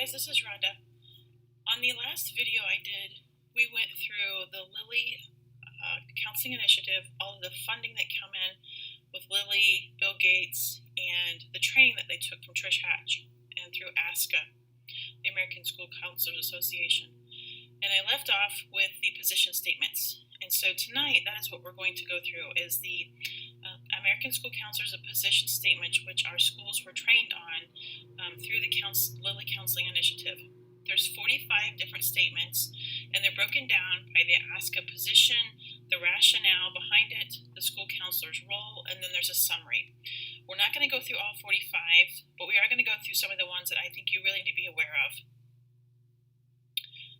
guys, this is Rhonda. On the last video I did, we went through the Lilly Counseling Initiative, all of the funding that came in with Lilly, Bill Gates, and the training that they took from Trish Hatch and through ASCA, the American School Counselors Association. And I left off with the position statements. And so tonight, that is what we're going to go through, is the American School Counselors a position statement, which our schools were trained on through the Lilly Counseling Initiative. There's 45 different statements, and they're broken down by the ASCA position, the rationale behind it, the school counselor's role, and then there's a summary. We're not going to go through all 45, but we are going to go through some of the ones that I think you really need to be aware of.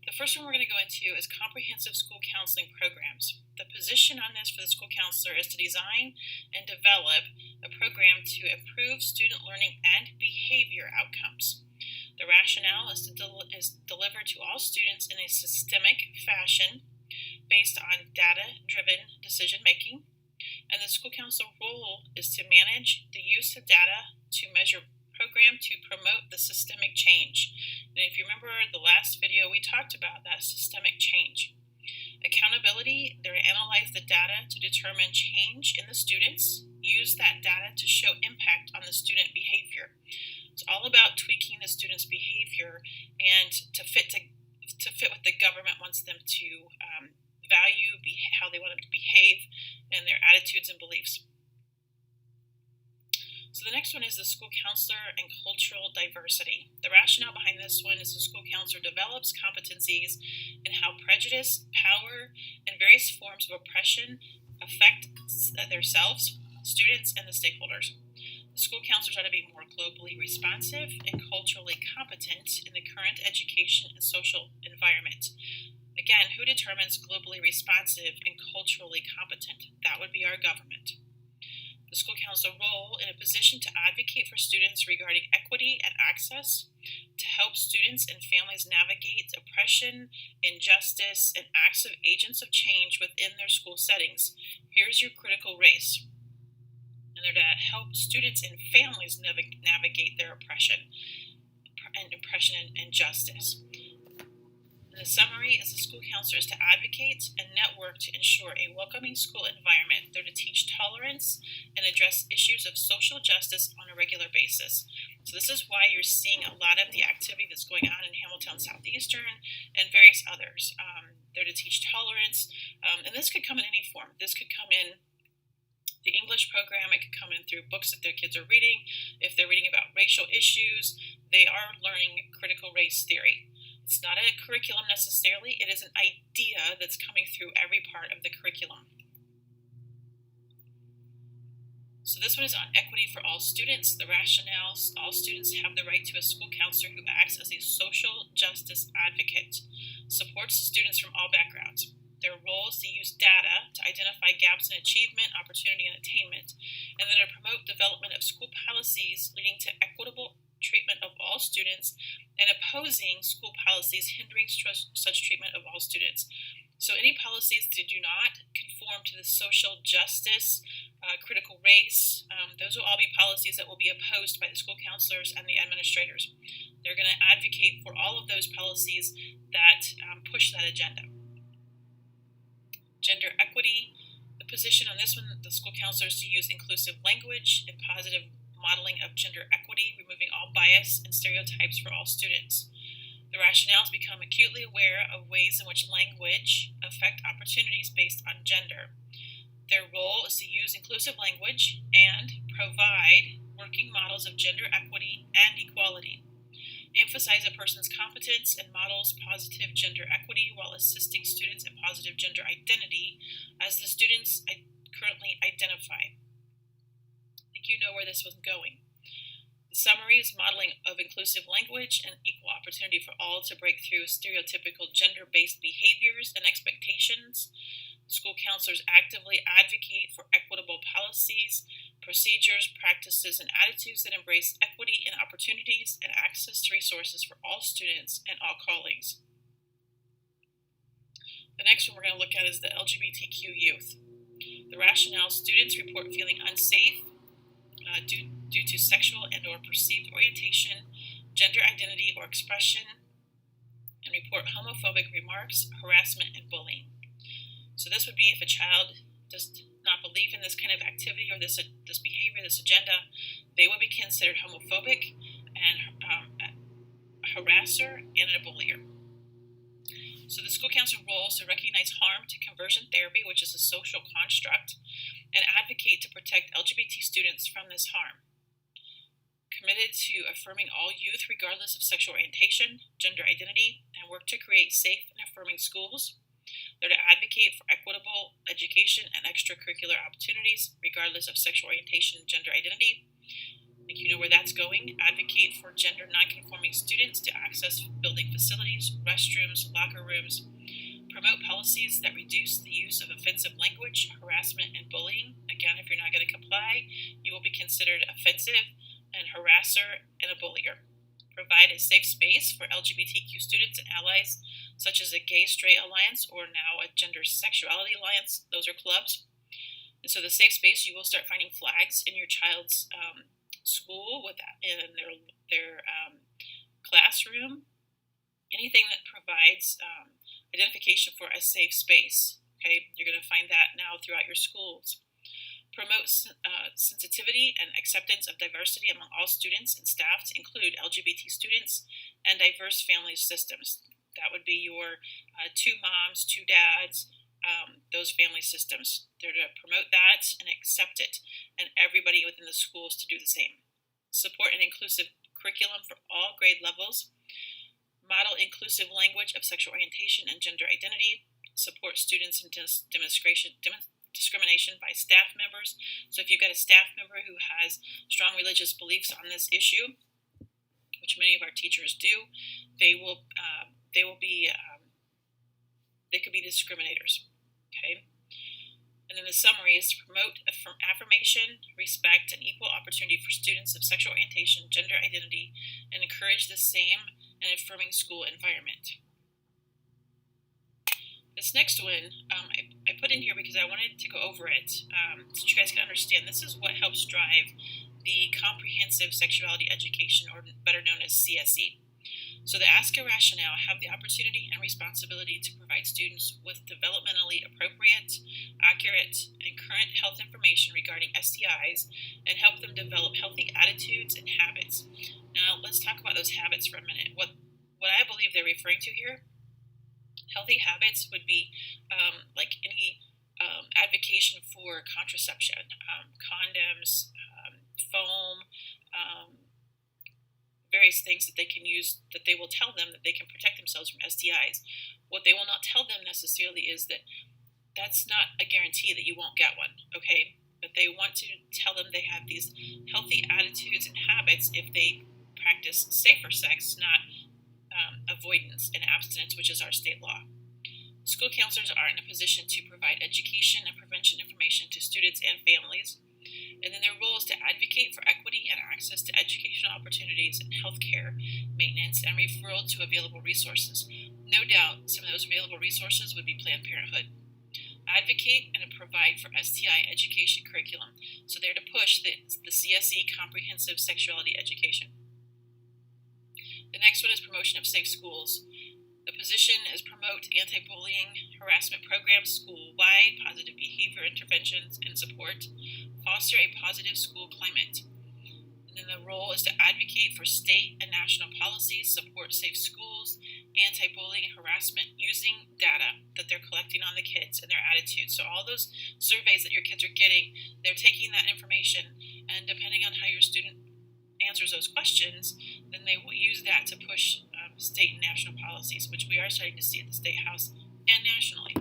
The first one we're going to go into is comprehensive school counseling programs. The position on this for the school counselor is to design and develop a program to improve student learning and behavior outcomes. The rationale is delivered to all students in a systemic fashion based on data-driven decision-making, and the school counselor role is to manage the use of data to measure program to promote the systemic change. And if you remember the last video, we talked about that systemic change. Accountability, they're to analyze the data to determine change in the students, use that data to show impact on the student behavior. It's all about tweaking the student's behavior and to fit what the government wants them to value, how they want them to behave, and their attitudes and beliefs. So the next one is the school counselor and cultural diversity. The rationale behind this one is the school counselor develops competencies in how prejudice, power, and various forms of oppression affect themselves, students, and the stakeholders. The school counselors ought to be more globally responsive and culturally competent in the current education and social environment. Again, who determines globally responsive and culturally competent? That would be our government. The school counselor role in a position to advocate for students regarding equity and access, to help students and families navigate oppression, injustice, and acts of agents of change within their school settings. Here's your critical race. And they're to help students and families navigate their oppression and injustice. The summary is the school counselor is to advocate and network to ensure a welcoming school environment. They're to teach tolerance and address issues of social justice on a regular basis. So this is why you're seeing a lot of the activity that's going on in Hamilton Southeastern and various others. They're to teach tolerance, and this could come in any form. This could come in the English program. It could come in through books that their kids are reading. If they're reading about racial issues, they are learning critical race theory. It's not a curriculum necessarily, it is an idea that's coming through every part of the curriculum. So this one is on equity for all students. The rationale, all students have the right to a school counselor who acts as a social justice advocate, supports students from all backgrounds. Their role is to use data to identify gaps in achievement, opportunity, and attainment, and then to promote development of school policies leading to equitable treatment of all students and opposing school policies hindering such treatment of all students. So any policies that do not conform to the social justice, critical race, those will all be policies that will be opposed by the school counselors and the administrators. They're going to advocate for all of those policies that push that agenda. Gender equity, the position on this one, the school counselor is to use inclusive language and positive modeling of gender equity, removing all bias and stereotypes for all students. The rationale is become acutely aware of ways in which language affect opportunities based on gender. Their role is to use inclusive language and provide working models of gender equity and equality. Emphasize a person's competence and models positive gender equity while assisting students in positive gender identity as the students currently identify. You know where this was going. The summary is modeling of inclusive language and equal opportunity for all to break through stereotypical gender-based behaviors and expectations. The school counselors actively advocate for equitable policies, procedures, practices, and attitudes that embrace equity and opportunities and access to resources for all students and all colleagues. The next one we're going to look at is the LGBTQ youth. The rationale, students report feeling unsafe due to sexual and or perceived orientation, gender identity or expression, and report homophobic remarks, harassment, and bullying. So this would be if a child does not believe in this kind of activity or this behavior, this agenda, they would be considered homophobic and a harasser and a bullier. So the school counselor role is to recognize harm to conversion therapy, which is a social construct, and advocate to protect LGBT students from this harm. Committed to affirming all youth regardless of sexual orientation, gender identity, and work to create safe and affirming schools. They're to advocate for equitable education and extracurricular opportunities regardless of sexual orientation and gender identity. I think you know where that's going. Advocate for gender nonconforming students to access building facilities, restrooms, locker rooms. Promote policies that reduce the use of offensive language, harassment, and bullying. Again, if you're not going to comply, you will be considered offensive and harasser and a bullier. Provide a safe space for LGBTQ students and allies, such as a gay straight alliance or now a gender sexuality alliance. Those are clubs. And so the safe space, you will start finding flags in your child's school with that in their classroom. Anything that provides identification for a safe space. Okay, you're going to find that now throughout your schools. Promote sensitivity and acceptance of diversity among all students and staff to include LGBT students and diverse family systems. That would be your two moms, two dads, those family systems. They're to promote that and accept it, and everybody within the schools to do the same. Support an inclusive curriculum for all grade levels. Model inclusive language of sexual orientation and gender identity. Support students in discrimination by staff members. So if you've got a staff member who has strong religious beliefs on this issue, which many of our teachers do, they could be discriminators. Okay. And then the summary is to promote affirmation, respect, and equal opportunity for students of sexual orientation, gender identity, and encourage the same and affirming school environment. This next one I put in here because I wanted to go over it so you guys can understand. This is what helps drive the comprehensive sexuality education, or better known as CSE. So the ASCA rationale have the opportunity and responsibility to provide students with developmentally appropriate, accurate, and current health information regarding STIs and help them develop healthy attitudes and habits. Now let's talk about those habits for a minute. What I believe they're referring to here, healthy habits would be like any advocation for contraception, condoms, foam, various things that they can use, that they will tell them that they can protect themselves from STIs. What they will not tell them necessarily is that that's not a guarantee that you won't get one, okay? But they want to tell them they have these healthy attitudes and habits if they practice safer sex, not avoidance and abstinence, which is our state law. School counselors are in a position to provide education and prevention information to students and families. And then their role is to advocate for equity and access to educational opportunities and healthcare, maintenance, and referral to available resources. No doubt some of those available resources would be Planned Parenthood. Advocate and provide for STI education curriculum. So they're to push the CSE comprehensive sexuality education. The next one is promotion of safe schools. The position is promote anti-bullying, harassment programs school-wide, positive behavior interventions and support, foster a positive school climate. And then the role is to advocate for state and national policies, support safe schools, anti-bullying, harassment, using data that they're collecting on the kids and their attitudes. So all those surveys that your kids are getting, they're taking that information, and depending on how your student answers those questions, then they will use that to push state and national policies, which we are starting to see at the State House and nationally.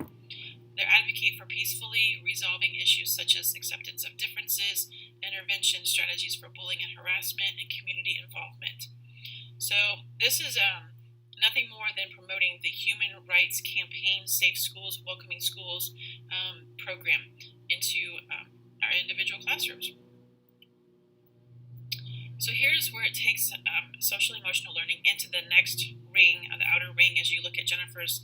They advocate for peacefully resolving issues such as acceptance of differences, intervention strategies for bullying and harassment, and community involvement. So this is nothing more than promoting the Human Rights Campaign Safe Schools, Welcoming Schools program into our individual classrooms. So here's where it takes social emotional learning into the next ring, the outer ring, as you look at Jennifer's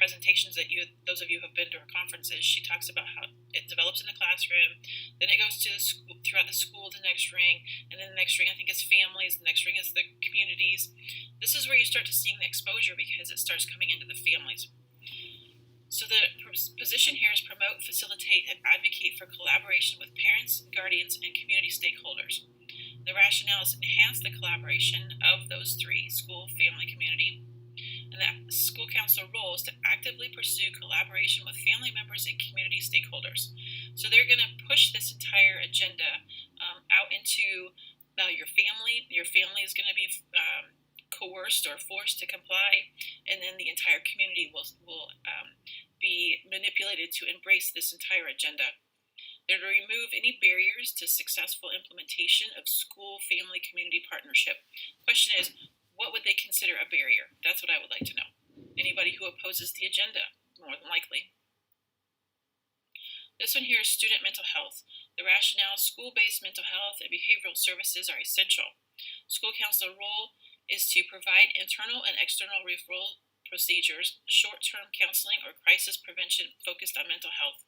presentations that those of you who have been to her conferences, she talks about how it develops in the classroom, then it goes to the school, throughout the school, the next ring, and then the next ring I think is families, the next ring is the communities. This is where you start to seeing the exposure because it starts coming into the families. So the position here is promote, facilitate, and advocate for collaboration with parents, guardians, and community stakeholders. The rationale is enhance the collaboration of those three, school, family, community. And that school counselor role is to actively pursue collaboration with family members and community stakeholders. So they're going to push this entire agenda out into your family. Your family is going to be coerced or forced to comply, and then the entire community will be manipulated to embrace this entire agenda. They're to remove any barriers to successful implementation of school, family, community partnership. Question is, what would they consider a barrier? That's what I would like to know. Anybody who opposes the agenda, more than likely. This one here is student mental health. The rationale, school-based mental health and behavioral services are essential. School counselor role is to provide internal and external referral procedures, short-term counseling or crisis prevention focused on mental health.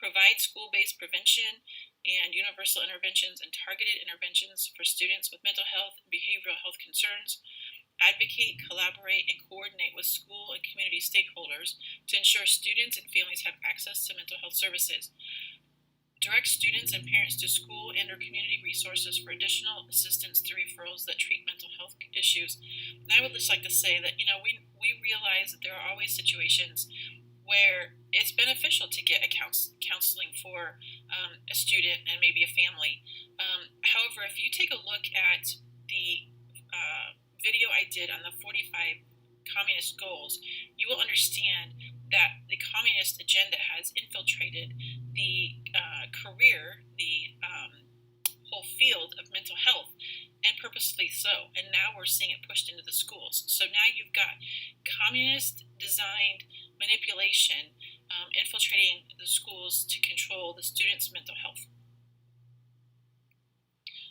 Provide school-based prevention and universal interventions and targeted interventions for students with mental health and behavioral health concerns. Advocate, collaborate, and coordinate with school and community stakeholders to ensure students and families have access to mental health services. Direct students and parents to school and or community resources for additional assistance through referrals that treat mental health issues. And I would just like to say that, we realize that there are always situations where it's beneficial to get a counseling for a student and maybe a family. However, if you take a look at the video I did on the 45 communist goals, you will understand that the communist agenda has infiltrated the whole field of mental health, and purposely so. And now we're seeing it pushed into the schools. So now you've got communist designed manipulation infiltrating the schools to control the students' mental health.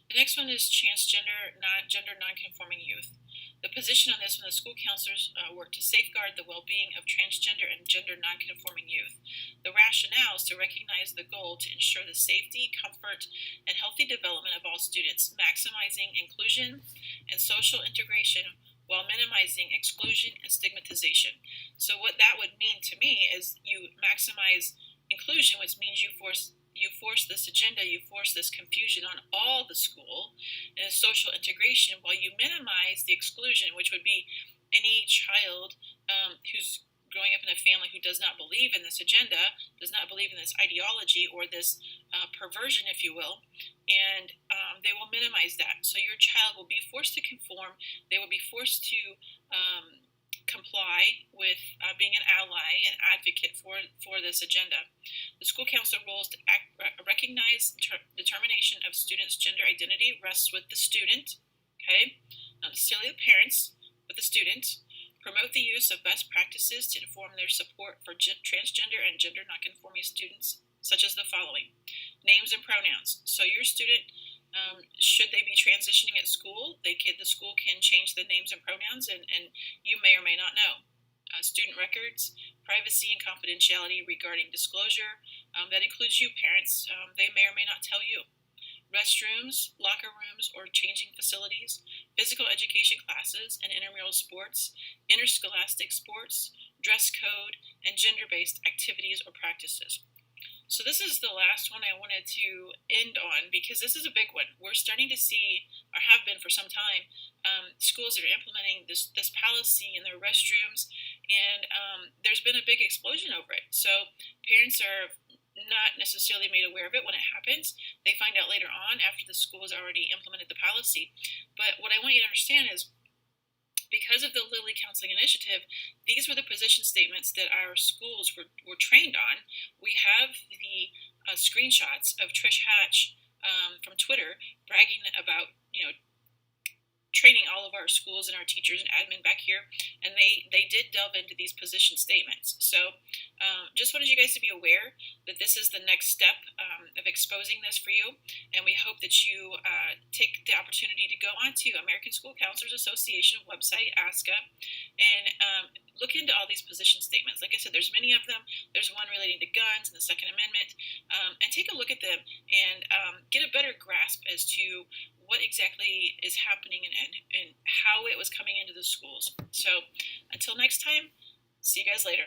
The next one is transgender, gender nonconforming youth. The position on this one, the school counselors work to safeguard the well-being of transgender and gender nonconforming youth. The rationale is to recognize the goal to ensure the safety, comfort, and healthy development of all students, maximizing inclusion and social integration while minimizing exclusion and stigmatization. So what that would mean to me is you maximize inclusion, which means you force this agenda, you force this confusion on all the school and social integration, while you minimize the exclusion, which would be any child who's growing up in a family who does not believe in this agenda, does not believe in this ideology or this perversion, if you will, and they will minimize that. So your child will be forced to conform, they will be forced to comply with being an ally and advocate for this agenda. The school counselor role is to recognize determination of students' gender identity rests with the student, okay? Not necessarily the parents, but the student. Promote the use of best practices to inform their support for transgender and gender nonconforming students, such as the following. Names and pronouns. So your student, should they be transitioning at school, the school can change the names and pronouns, and you may or may not know. Student records, privacy and confidentiality regarding disclosure. That includes you, parents. They may or may not tell you. Restrooms, locker rooms, or changing facilities, physical education classes and intramural sports, interscholastic sports, dress code, and gender-based activities or practices. So this is the last one I wanted to end on because this is a big one. We're starting to see, or have been for some time, schools that are implementing this policy in their restrooms, and there's been a big explosion over it. So parents are not necessarily made aware of it when it happens. They find out later on after the school has already implemented the policy. But what I want you to understand is, because of the Lilly Counseling Initiative, these were the position statements that our schools were trained on. We have the screenshots of Trish Hatch from Twitter bragging about, training all of our schools and our teachers and admin back here, and they did delve into these position statements. So just wanted you guys to be aware that this is the next step of exposing this for you, and we hope that you take the opportunity to go onto American School Counselors Association website, ASCA, and look into all these position statements. Like I said, there's many of them. There's one relating to guns and the Second Amendment, and take a look at them and get a better grasp as to what exactly is happening and how it was coming into the schools. So until next time, see you guys later.